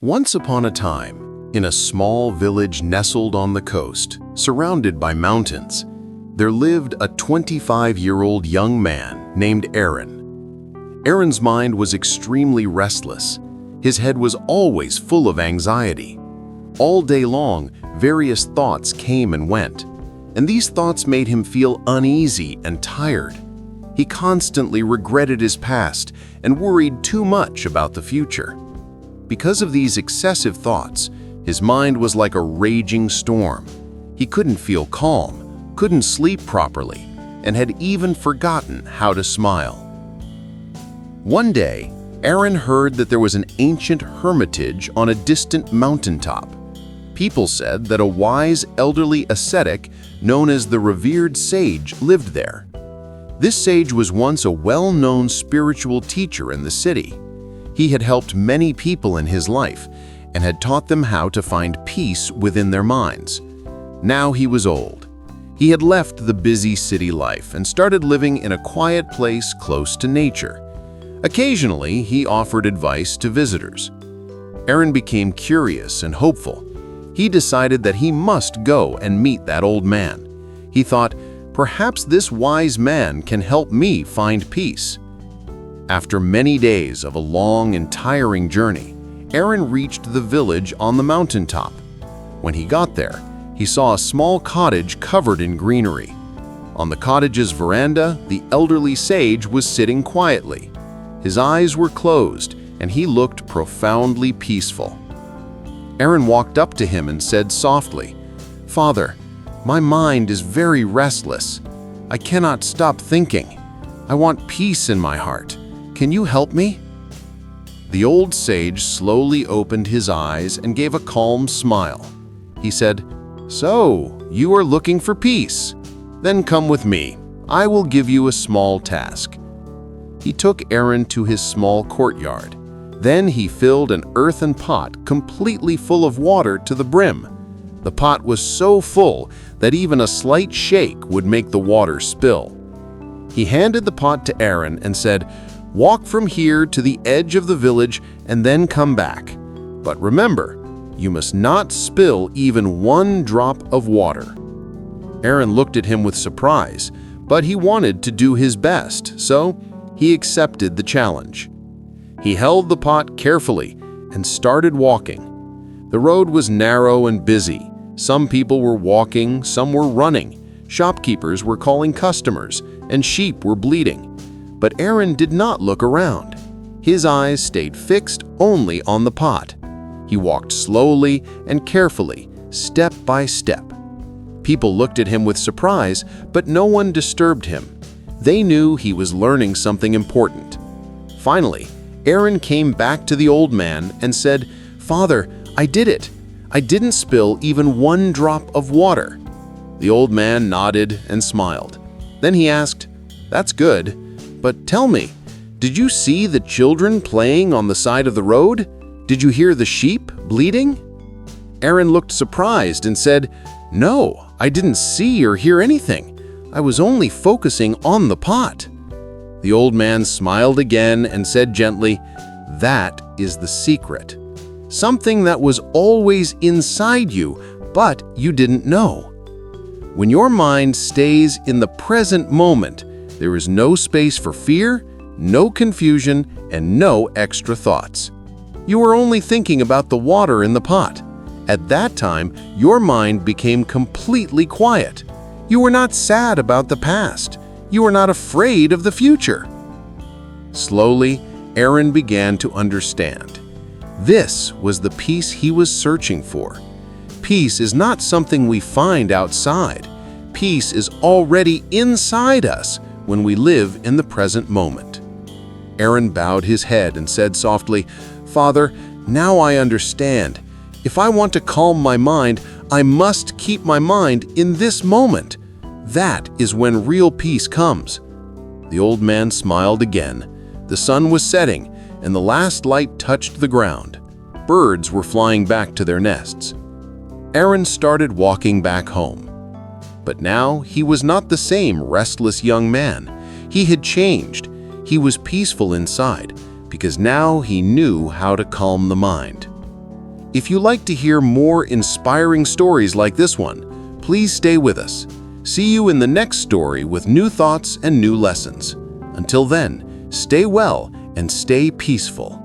Once upon a time, in a small village nestled on the coast, surrounded by mountains, there lived a 25-year-old young man named Aaron. Aaron's mind was extremely restless. His head was always full of anxiety. All day long, various thoughts came and went, and these thoughts made him feel uneasy and tired. He constantly regretted his past and worried too much about the future. Because of these excessive thoughts, his mind was like a raging storm. He couldn't feel calm, couldn't sleep properly, and had even forgotten how to smile. One day, Aaron heard that there was an ancient hermitage on a distant mountaintop. People said that a wise elderly ascetic known as the revered sage lived there. This sage was once a well-known spiritual teacher in the city. He had helped many people in his life and had taught them how to find peace within their minds. Now he was old. He had left the busy city life and started living in a quiet place close to nature. Occasionally, he offered advice to visitors. Aaron became curious and hopeful. He decided that he must go and meet that old man. He thought, perhaps this wise man can help me find peace. After many days of a long and tiring journey, Aaron reached the village on the mountaintop. When he got there, he saw a small cottage covered in greenery. On the cottage's veranda, the elderly sage was sitting quietly. His eyes were closed, and he looked profoundly peaceful. Aaron walked up to him and said softly, "Father, my mind is very restless. I cannot stop thinking. I want peace in my heart. Can you help me?" The old sage slowly opened his eyes and gave a calm smile. He said, "So, you are looking for peace? Then come with me. I will give you a small task." He took Aaron to his small courtyard. Then he filled an earthen pot completely full of water to the brim. The pot was so full that even a slight shake would make the water spill. He handed the pot to Aaron and said, "Walk from here to the edge of the village and then come back. But remember, you must not spill even one drop of water." Aaron looked at him with surprise, but he wanted to do his best, so he accepted the challenge. He held the pot carefully and started walking. The road was narrow and busy. Some people were walking, some were running. Shopkeepers were calling customers, and sheep were bleating. But Aaron did not look around. His eyes stayed fixed only on the pot. He walked slowly and carefully, step by step. People looked at him with surprise, but no one disturbed him. They knew he was learning something important. Finally, Aaron came back to the old man and said, "Father, I did it. I didn't spill even one drop of water." The old man nodded and smiled. Then he asked, "That's good. But tell me, did you see the children playing on the side of the road? Did you hear the sheep bleating?" Aaron looked surprised and said, "No, I didn't see or hear anything. I was only focusing on the pot." The old man smiled again and said gently, "That is the secret. Something that was always inside you, but you didn't know. When your mind stays in the present moment, there is no space for fear, no confusion, and no extra thoughts. You are only thinking about the water in the pot. At that time, your mind became completely quiet. You were not sad about the past. You were not afraid of the future." Slowly, Aaron began to understand. This was the peace he was searching for. Peace is not something we find outside. Peace is already inside us when we live in the present moment. Aaron bowed his head and said softly, "Father, now I understand. If I want to calm my mind, I must keep my mind in this moment. That is when real peace comes." The old man smiled again. The sun was setting, and the last light touched the ground. Birds were flying back to their nests. Aaron started walking back home. But now he was not the same restless young man. He had changed. He was peaceful inside because now he knew how to calm the mind. If you like to hear more inspiring stories like this one, please stay with us. See you in the next story with new thoughts and new lessons. Until then, stay well and stay peaceful.